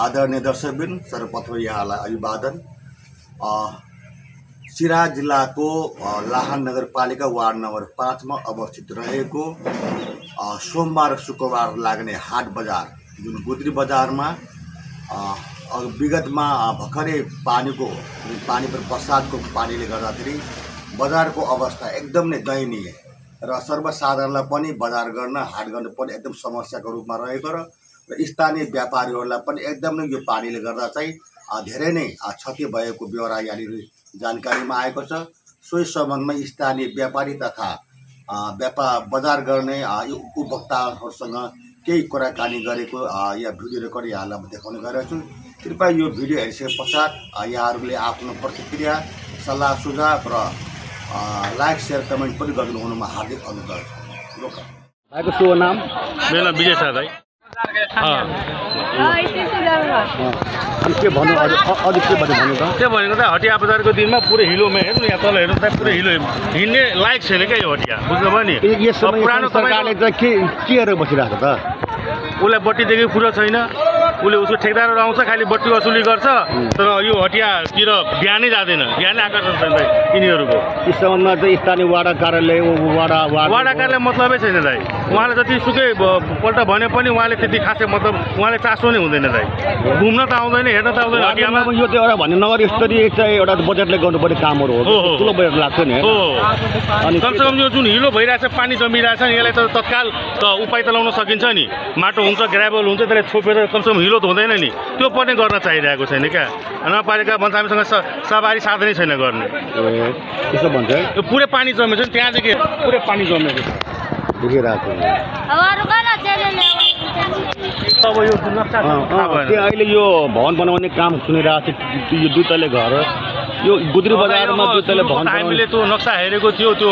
आदरणीय दर्शकबिन सर्वप्रथम यहाँलाई अभिवादन। सिराहा जिल्लाको लाहान नगरपालिका वार्ड नम्बर 5 मा अवस्थित रहेको सोमबार शुक्रबार लाग्ने हाट बजार जुन गुद्री बजारमा विगतमा भर्खरै पानी पर बर्सातको पानीले गर्दाखेरि बजारको अवस्था एकदम नै दयनीय र सर्वसाधारणलाई पनि बजार गर्न हाट गर्न पनि एकदम समस्याको रूपमा रहेको र स्थानीय व्यापारीहरूलाई पनि एकदम नै यो पानीले गर्दा चाहिँ धेरै नै क्षति भएको ब्यौरा यहाँनिर जानकारीमा आएको छ। सोही सम्बन्धमा स्थानीय व्यापारी तथा बजार गर्ने उपभोक्ताहरूसँग केही कुराकानी गरेको यहाँ भिडियो रेकर्ड यहाँलाई देखाउने गरेको छु। कृपया यो भिडियो हेरिसके पश्चात यहाँहरूले आफ्नो प्रतिक्रिया सल्लाह सुझाव र लाइक शेयर कमेन्ट पनि गर्नु हुनुमा हार्दिक अनुरोध छ। भाइको शुभ नाम? मेरो नाम विजय शाह भाइ। अनि के भन्नु अझ के भन्नु त? के भनेको त हटिया बजारको दिनमा पुरै हिलोमा हेर्नु यहाँ तल हेर्नु त पुरै हिलो हिँड्ने लायक छैन क्या यो हटिया, बुझ्नुभयो नि। पुरानो सरकारले चाहिँ के गरेर बसिरहेको त? उसलाई बत्तीदेखि पुरा छैन, उसले उसको ठेकदारहरू आउँछ खालि बत्ती वसुली गर्छ, तर यो हटियातिर बिहानै जाँदैन, बिहानै आकर्षण छैन यिनीहरूको। यस सम्बन्धमा चाहिँ स्थानीय वाडा कार्यालय वाडा कार्यालय मतलबै छैन दाइ। उहाँले जतिसुकै पल्ट भने पनि उहाँले त्यति खासै मतलब उहाँले चासो नै हुँदैन दाइ। घुम्न त आउँदैन, हेर्न त आउँदैन हटियामा। यो त एउटा भन्ने नगर स्तरीय चाहिँ एउटा बजेटले गर्नुपर्ने कामहरू हो, ठुलो बजेट लाग्छ नि हो। अनि कमसेकम यो जुन हिलो भइरहेछ, पानी जमिरहेछ नि, यसलाई त तत्काल त उपाय त लाउन सकिन्छ नि। माटो हुन्छ, ग्राभल हुन्छ, त्यसलाई छोपेर कमसेकम हिलो त हुँदैन नि, त्यो पनि गर्न चाहिरहेको छैन क्या। नगरपालिका भन्छ हामीसँग सवारी साधनै छैन गर्ने। त्यसो भन्छ यो पुरै पानी जमेको छ, त्यहाँदेखि पुरै पानी जमेको छ देखिरहेको छ। अब यो नक्सा अहिले यो भवन बनाउने काम सुनिरहेको छ, यो 2 तले घर यो गुद्री बजारमा 2 तले भवन। हामीले त्यो नक्सा हेरेको थियो, त्यो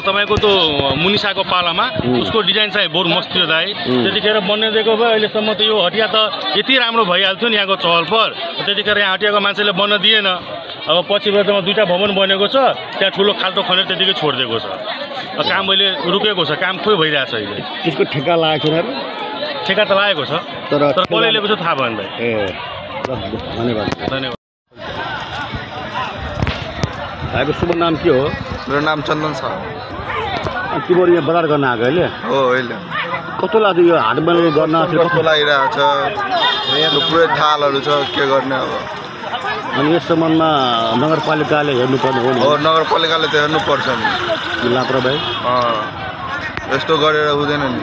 तपाईँको त्यो मुनिसाको पालामा उसको डिजाइन चाहिँ बहुत मस्त थियो दाइ। त्यतिखेर बनिदिएको भए अहिलेसम्म त यो हटिया त यति राम्रो भइहाल्थ्यो नि यहाँको चहल पर। त्यतिखेर यहाँ हटियाको मान्छेले बन्न दिएन। अब पछि बजारमा 2टा भवन बनेको छ, त्यहाँ ठुलो खाल्टो खनेर त्यतिकै छोडिदिएको छ। काम अहिले रुकेको छ, काम खोइ भइरहेछ अहिले। त्यसको ठेका लागेको छैन? ठेका त लागेको छ, तर कसले लिएको छ थाहा भएन भाइ। धन्यवाद धन्यवाद। भाइको शुभ नाम के हो? मेरो नाम चन्दन छ। तिमीहरू यहाँ बजार गर्न आएको अहिले? हो अहिले। कस्तो लाग्छ यो हाट बजार गर्न? कस्तो लागिरहेको छ, यहाँ पुरै थालहरू छ, के गर्ने अब। अनि यस सम्बन्धमा नगरपालिकाले हेर्नुपर्ने हो नि? हो, नगरपालिकाले त हेर्नुपर्छ नि। लापरवाही यस्तो गरेर हुँदैन नि।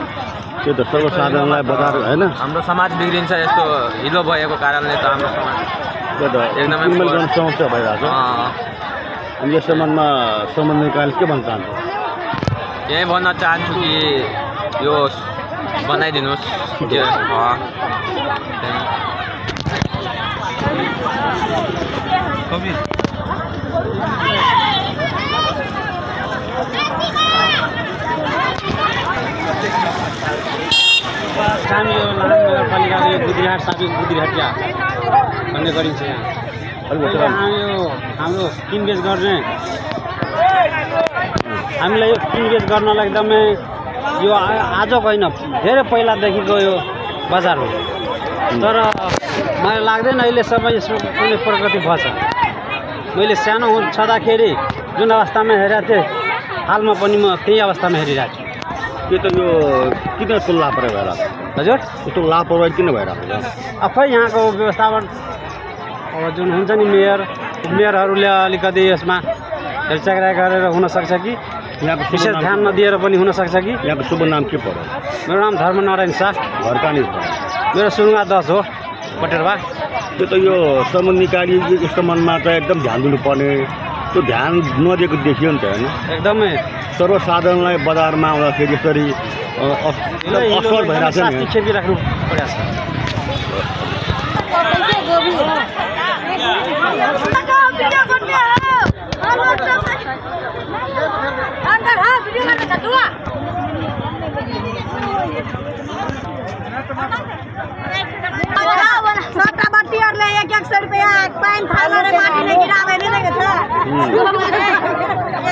त्यो त सर्वसाधारणलाई बजार होइन, हाम्रो समाज बिग्रिन्छ यस्तो हिलो भएको कारणले त। हाम्रो समाज त्यो त एकदमै समस्या भइरहेको छ। अनि यस सम्बन्धमा सम्बन्धित निकायले के भन्न चाहन्छ? यही भन्न चाहन्छु कि यो बनाइदिनुहोस्। काम यो लाहान नगरपालिकाको यो गुद्रीहाट साबिक गुद्री हटिया भन्ने गरिन्छ यहाँ। यो हाम्रो किनबेच गर्ने, हामीलाई यो किनबेच गर्नलाई एकदमै यो आजको होइन धेरै पहिलादेखिको यो बजार हो। तर मलाई लाग्दैन अहिलेसम्म यसमा कुनै प्रगति भएछ। मैले सानो छँदाखेरि जुन अवस्थामा हेरेको थिएँ, हालमा पनि म त्यही अवस्थामा हेरिरहेको छु। त्यो त यो किन यस्तो लापरवाही भइरहेको छ? हजुर, यस्तो लापरवाही किन भइरहेको छ? खै यहाँको व्यवस्थापन अब जुन हुन्छ नि मेयरहरूले अलिकति यसमा हेरचाह गरेर हुनसक्छ कि यहाँको विशेष ध्यान नदिएर पनि हुनसक्छ कि। यहाँको शुभ नाम के पर्यो? मेरो नाम धर्मनारायण शाह। घर कहाँनिर पर्यो? मेरो सुरुङा 10 हो, पटेरवा। त्यो त यो सम्बन्ध निकाली यो सम्बन्धमा चाहिँ एकदम ध्यान दिनुपर्ने, त्यो ध्यान नदिएको देखियो नि त होइन? एकदमै सर्वसाधारणलाई बजारमा आउँदाखेरि यसरी असर भइरहेको छ नि। खेपिराख्नु परेको छ।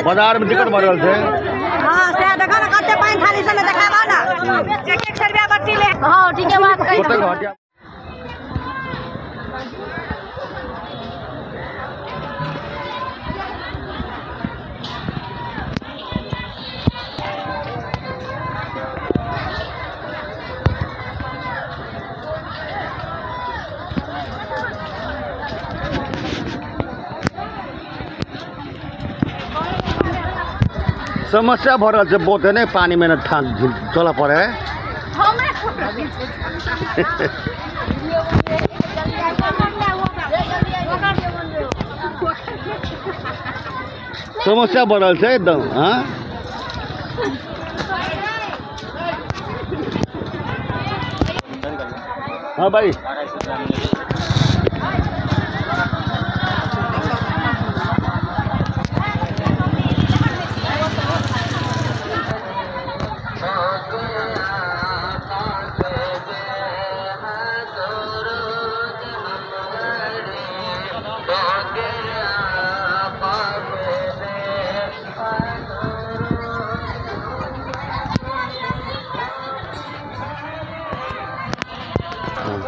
बाजार में टिकट भरल थे। हां से देखा ना कते पानी थाली से देखाबा ना 100 रुपया बट्टी ले। हां ठीक है बात कही। समस्या भर से बहुत है ना पानी में चला पड़े है समस्या बढ़ल से एकदम हाँ हाँ भाई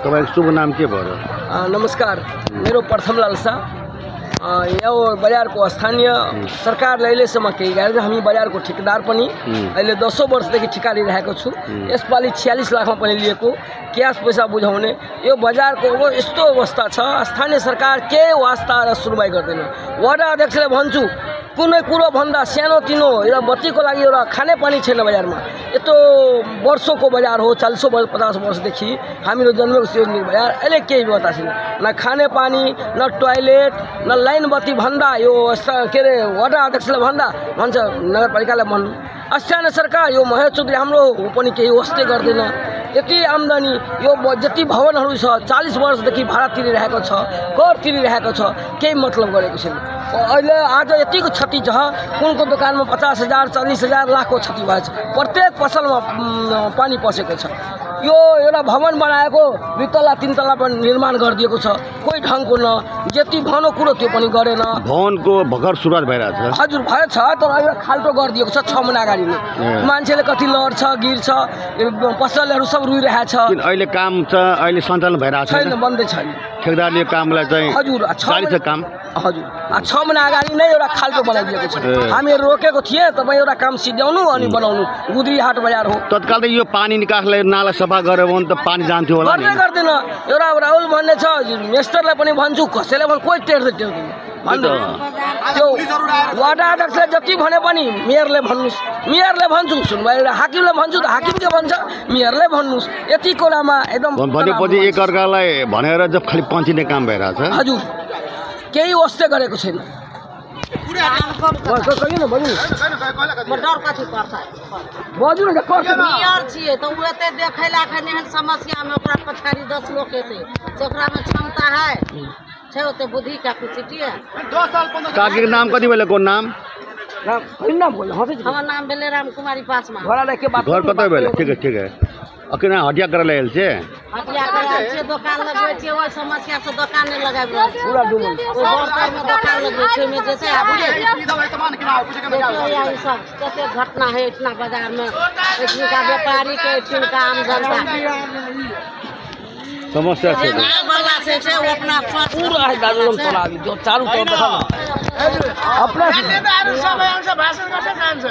तपाईँको शुभ नाम के भयो नमस्कार मेरो प्रथमलाल शाह यो बजारको स्थानीय सरकारले अहिलेसम्म केही गरेन हामी बजारको ठेकेदार पनि अहिले 10 वर्षदेखि ठिका लिइरहेको छु यसपालि 46 लाखमा पनि लिएको क्यास पैसा बुझाउने यो बजारको यस्तो अवस्था छ स्थानीय सरकार के वास्ता र सुनवाई गर्दैन वडा अध्यक्षले भन्छु कुनै कुरो भन्दा सानो तिनो एउटा बत्तीको लागि एउटा खानेपानी छैन बजारमा यस्तो वर्षको बजार हो 40-50 वर्षदेखि हामीहरू जन्मेको यो बजार अहिले केही व्यवस्था छैन न खानेपानी न टोयलेट न लाइन बत्ती भन्दा यो के अरे वडा अध्यक्षले भन्दा भन्छ नगरपालिकाले भन्नु स्थानीय सरकार यो महेश चौधरी हाम्रो पनि केही वास्ते गर्दैन यति आम्दानी यो जति भवनहरू छ 40 वर्षदेखि भाडा तिरिरहेको छ कर तिरिरहेको छ केही मतलब गरेको छैन अहिले आज यतिको क्षति छ कुनको दोकानमा 50,000 40,000 लाखको क्षति भएछ प्रत्येक पसलमा पानी पसेको छ यो एउटा भवन बनाएको 2 तला 3 तला पनि निर्माण गरिदिएको छ कोही ढङ्गको न जति भनो कुरो त्यो पनि गरेन भवनको भर्खर सुरुवात भइरहेछ हजुर भएछ तर अहिले खाल्टो गरिदिएको छ 6 महिना अगाडि नै मान्छेले कति लड्छ गिर्छ पसलहरू सब रुइरहेछ अहिले काम छ अहिले सञ्चालन भइरहेछ छैन बन्दै छैन ठेकेदारले कामलाई चाहिँ हजुर जारी छ काम हजुर 6 महिना अगाडि नै एउटा खाल्टो बनाइदिएको छ हामीहरू रोकेको थिए तपाईँ एउटा काम सिध्याउनु अनि बनाउनु गुद्री हाट बजार हो तत्काल त यो पानी निकासलाई नाला सफा गर्यो भने त पानी जान्थ्यो होला गर्दै गर्दैन एउटा राहुल भन्ने छ मेस्टरलाई पनि भन्छु कसैले पनि कोही टेर्दैन त्यो वडा अध्यक्षले जति भने पनि मेयरले भन्छु सुनवाई हाकिमले भन्छु त हाकिमले भन्छ मेयरले भन्नुहोस् यति कुरामा एकदम भनेपछि एकअर्कालाई भनेर जब खालि पञ्चिने काम भइरहेछ हजुर केही वास्ते गरेको छैन बुद्धि कैपेसिटी है काकी के नाम कति भेले कोन नाम हमार नाम भेले राम कुमारी पासमा घर कतै भेले ठीक है अकिना हटिया करे लेल छे हटिया करे छे दुकान लगबै छे ओइ समस्या से दुकान नै लगाबै पूरा डुमन बर्तन में दुकान लगबै छे में जैसे आबू यही सब कते घटना है इतना बाजार में इनका व्यापारी के इनका आम जनता समस्या छे वाला से वो अपना पूरा है दारुम तलाबी जो चालू कर देखा अपना नेताहरु सबै आउँछ भाषण गर्छ जान्छ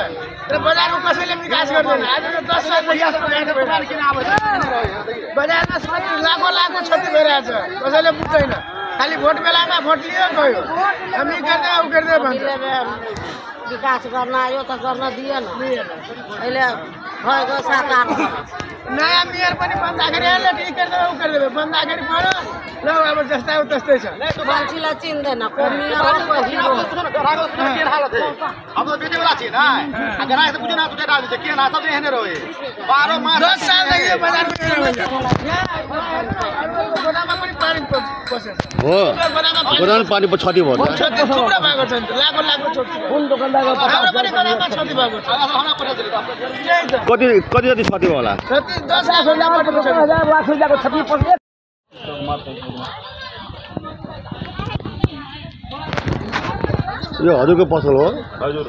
र बजारको कसैले विकास गर्दैन आज 10 साल बजार किन आउँछ बजारमा लाखौं लाखको क्षति भइरहेछ कसैले बुझ्दैन खाली भोट बेलामा भोट लियो गयो हामी गर्दै उ गर्दै भन्छ विकास गर्न आयो त गर्न दिएन अहिले भएको 7-8 वर्ष नयाँ मेयर पनि बन्दाखेरि अहिले के गर्दै उ गर्दै बन्दाखेरि पऱ्यो ल अब जस्ता उ तस्तै छ मान्छेलाई चिन्दैन को मेयर हो को हिरो अब त बेटे वाला छी ना अगर आए त बुझे ना तुटे डाल दे के ना सब हेने रहे 12 मास 10 साल देखि यो बजार में गोदाममा पनि पानी पसेछ हो गोदाम पानी په छति भयो क्षति थुप्रो भएको छ लाखौं क्षति कुन दोकानदारको हाम्रो पनि गोदाममा क्षति भएको छ त्यही त कति जति छति होला क्षति 10 लाख लाख रुपियाँको क्षति पर्छ यो हजुरको पसल हो हजुर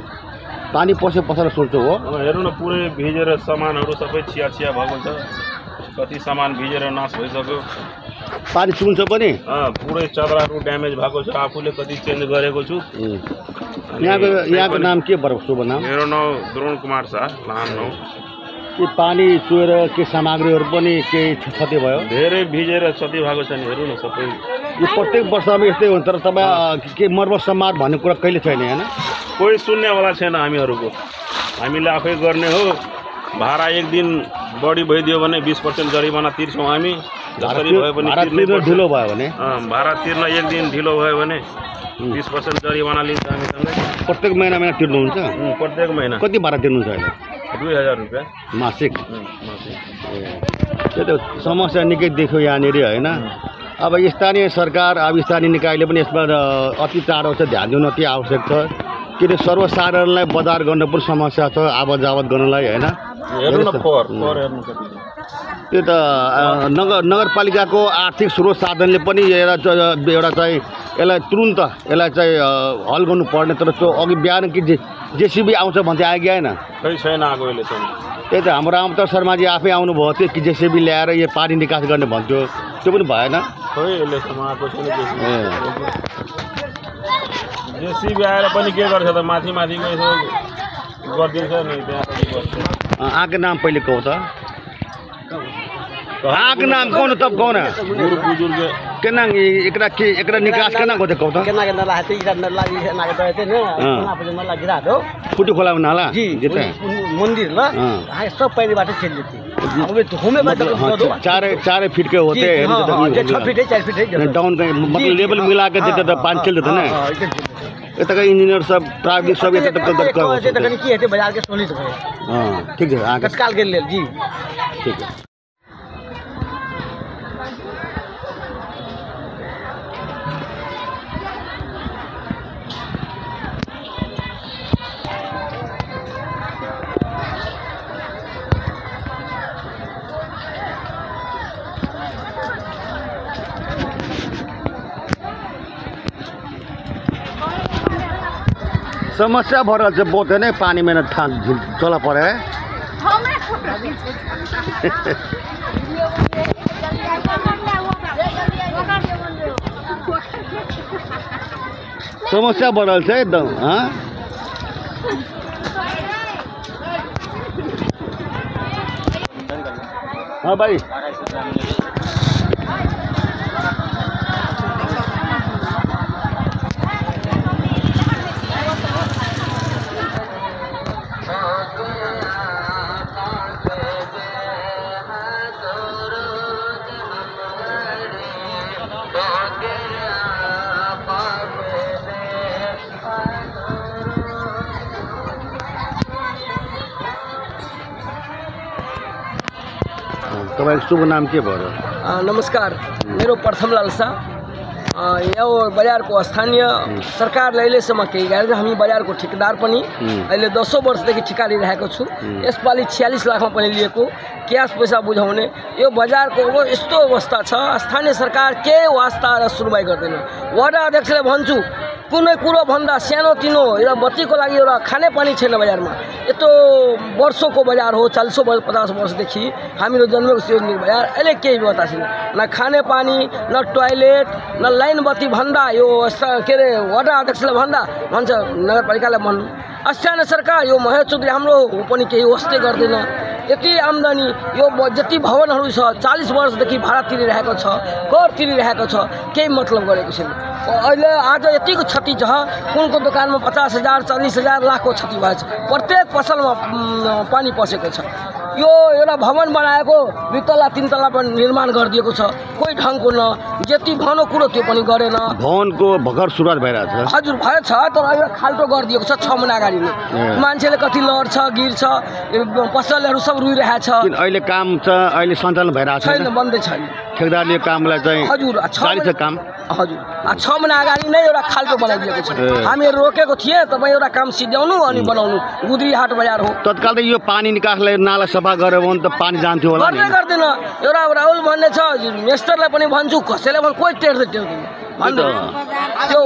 पानी पसे पसल सोच्नु हो हेर्नु न पुरै भिजेर सामानहरू सबै छिया भएको छ कति सामान भिजेर नाश भइसक्यो पानी चुन्छ पनि पुरै चदराहरू ड्यामेज भएको छ आफूले कति चेन्ज गरेको छु यहाँको नाम के बरु शुभ नाम मेरो नाम द्रोण कुमार शाह लाहान नाम के पानी चुएर के सामग्रीहरू पनि केही क्षति भयो धेरै भिजेर क्षति भएको छ नि हेर्नु न सबै यो प्रत्येक वर्षमा यस्तै हुन्छ तर तपाईँ के मर्मत समाज भन्ने कुरा कहिले छैन हैन कोही सुन्नेवाला छैन हामीहरूको हामीले आफै गर्ने हो। भाडा एक दिन बढी भइदियो भने 20% जरिमाना तिर्छौँ हामी। जसरी भए पनि ढिलो भयो भने भाडा तिर्न एक दिन ढिलो भयो भने 20% जरिमाना लिन्छ हामीसँगै। प्रत्येक महिना तिर्नुहुन्छ? प्रत्येक महिना। कति भाडा तिर्नुहुन्छ अहिले? 2000 रुपियाँ मासिक। त्यो त समस्या निकै देखियो यहाँनिर होइन। अब स्थानीय सरकार अब स्थानीय निकायले पनि यसमा अति चाँडो चाहिँ ध्यान दिनु अति आवश्यक छ। किन सर्वसाधारणलाई बजार गर्न पनि समस्या छ आवत जावत गर्नलाई होइन। त्यो त नगरपालिकाको आर्थिक स्रोत साधनले पनि एउटा चाहिँ यसलाई तुरुन्त यसलाई चाहिँ हल गर्नुपर्ने। तर त्यो अघि बिहान कि जेसिबी आउँछ भन्थे आयो कि आएन? खै छैन आएको अहिलेसम्म। त्यही त हाम्रो रामतर शर्माजी आफै आउनुभएको थियो कि जेसिबी ल्याएर यो पानी निकास गर्ने भन्थ्यो, त्यो पनि भएन। खै अहिलेसम्म आएको छैन जेसिबी आएर पनि के गर्छ त माथि माथिको यसो गरिदिन्छ नि त्यहाँ। आगे नाम पहले कहो तो आगे नाम कौन तब कौन है गुरु बुजुर्ग केना एकरा निकास केना होते कहो तो केना लाते इरा नला ना के तो ने ना पे नला गिरा दो फुटू खोला में नाला जिते मंदिर ल हां सब पहले बाटे चल जाती अब तो होमे बात दो 4 फीट के होते हैं 6 फीट है 4 फीट है डाउन का मतलब लेवल मिला के देते तो 5 चल देते ना ये तक इंजीनियर सब ट्रैफिक सब ये तक कर तक की है बाजार के सोलित है। हां ठीक है आगे तत्काल के ले जी ठीक है। समस्या भर से बहुत है ना पानी में चला पड़े है। समस्या बढ़ल से एकदम। हाँ हाँ भाई शुभ नाम के भयो? नमस्कार, मेरो प्रथम लालसा यो बजार को स्थानीय सरकार अहिलेसम्म केही गरेन। हामी बजार को ठेकेदार पनि अहिले 10 वर्षदेखि ठिका लिइरहेको छु। यसपालि 46 लाखमा पनि लिएको क्यास पैसा बुझाउने यो बजार को यस्तो अवस्था छ। स्थानीय सरकार के वास्ता र सुनवाई गर्दैन। वडा अध्यक्षले भन्छु कुनै कुरो भन्दा सानो तिनो एउटा बत्तीको लागि एउटा खाने पानी छैन बजारमा। यत्रो वर्षको बजार हो 40 वर्ष 50 वर्षदेखि हामीहरू जन्मेको यो बजार अहिले केही व्यवस्था छैन। न खाने पानी न टोयलेट न लाइन बत्ती भन्दा यो के अरे वडा अध्यक्षले भन्दा भन्छ नगरपालिकाले भन्नु स्थानीय सरकार यो महेश चौधरी हाम्रो हो पनि केही वास्ते गर्दैन। यति आम्दानी यो जति भवनहरू छ 40 वर्षदेखि भाडा तिरिरहेको छ कर तिरिरहेको छ केही मतलब गरेको छैन। अहिले आज यतिको क्षति छ कुनको दोकानमा 50,000 40,000 लाखको क्षति भएछ। प्रत्येक पसलमा पानी पसेको छ। यो एउटा भवन बनाएको 2 तला 3 तला पनि निर्माण गरिदिएको छ कोही ढङ्गको न जति भनो कुरो त्यो पनि गरेन। भवनको भर्खर सुरुवात भइरहेछ। हजुर भएछ तर एउटा खाल्टो गरिदिएको छ 6 महिना अगाडि नै। मान्छेले कति लड्छ गिर्छ पसलहरू सब रुइरहेछ। अहिले काम छ अहिले सञ्चालन भइरहेछ छैन बन्दै छैन। ठेकेदारले कामलाई चाहिँ हजुर जारी छ काम। हजुर 6 महिना अगाडि नै एउटा खाल्टो बनाइदिएको छ। हामीहरू रोकेको थिए तपाईँ एउटा काम सिध्याउनु अनि बनाउनु गुद्री हाट बजार हो। तत्काल त यो पानी निकासलाई नाला सफा गर्यो भने त पानी जान्थ्यो होला नि। गर्दैन एउटा राहुल भन्ने छ मेस्टरलाई पनि भन्छु कसैले पनि कोही टेर्दैन त्यो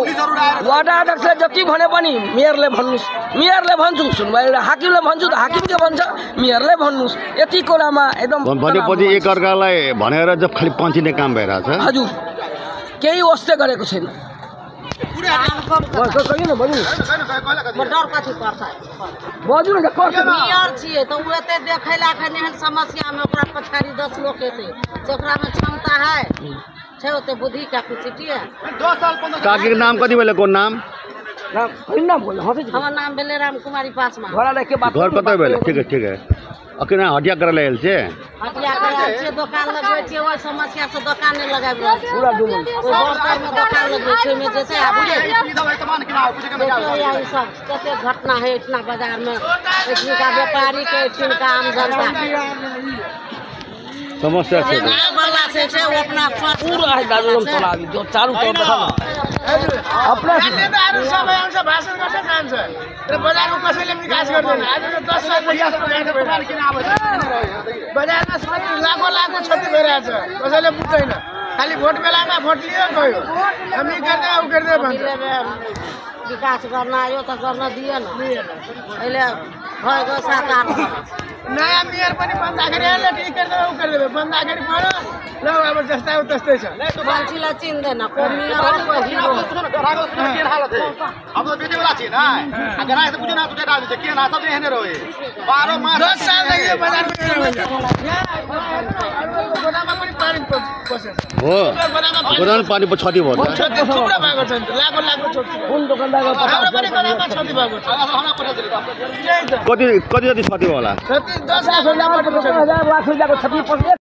वडा अध्यक्षले जति भने पनि मेयरले भन्नुस् मेयरले भन्छु सुनवाई हाकिमले भन्छु त हाकिमले भन्छ मेयरले भन्नुस् यति कुरामा एकदम भनेपछि एक अर्कालाई भनेर जब खाली पञ्चिने काम भइरहेछ। हजुर केही वास्ते गरेको छैन। मेयर छियै त उ एते देखै लाखै एहन समस्यामे ओकरा पछाड़ी 10 लोग एतै जेकरामे क्षमता है छै ओते बुद्धि कैपेसिटी है। 2 साल 15 काकी के नाम कथी भेलै कोन नाम? नाम बोल हमार नाम भेले राम कुमारी पासवान। घर कतै भेल? ठीक है अकिन हटिया करे लेल छे हटिया करे छे दुकान लगबै छे ओइ समस्या से दुकान नै लगाब रहल छे पूरा डूबल बर्तर में दुकान लगबै छे में जैसे आबू यही सब कते घटना है इतना बाजार में इनका व्यापारी के इनका आम जनता समस्या छे वाला से वो अपना पूरा है दारुम चलावी जो चारों तरफ देखा अपना नेताहरू सबै आउँछ भाषण गर्छ जान्छ र बजारको कसैले विकास गर्दैन। आज 10 साल बजारमा लाखौँ क्षति भइरहेछ, कसैले बुझ्दैन। खालि भोट बेलामा भोट लियो गयो, हामी गर्दै उ गर्दै भन्छ। विकास गर्न आयो त गर्न दिएन, अहिले भएको 7-8 नयाँ मेयर पनि बन्दाखेरि यसले ठिक गर्दै उ गर्दै बन्दाखेरि पऱ्यो ल अब जस्तै हो त्यस्तै छ। मान्छेलाई चिन्दैन को मेयर हो को हिरो हो। अब तो बेटे वाला छे ना अगर आए तो पूछो ना तुझे डाल दे के ना सब एहने रहे 12 मास 10 साल देखि यो बजारमा गोदाममा पनि पानी पसेछ हो गोदाम पानी पर क्षति भयो क्षति थुप्रो भएको छ नि त लाखौँ क्षति कुन दोकानदारको हाम्रो पनि गोदाममा क्षति भएको छ। कति क्षति होला? क्षति 10 लाख रुपैयाँ लाख रुपैयाँको क्षति पर्छ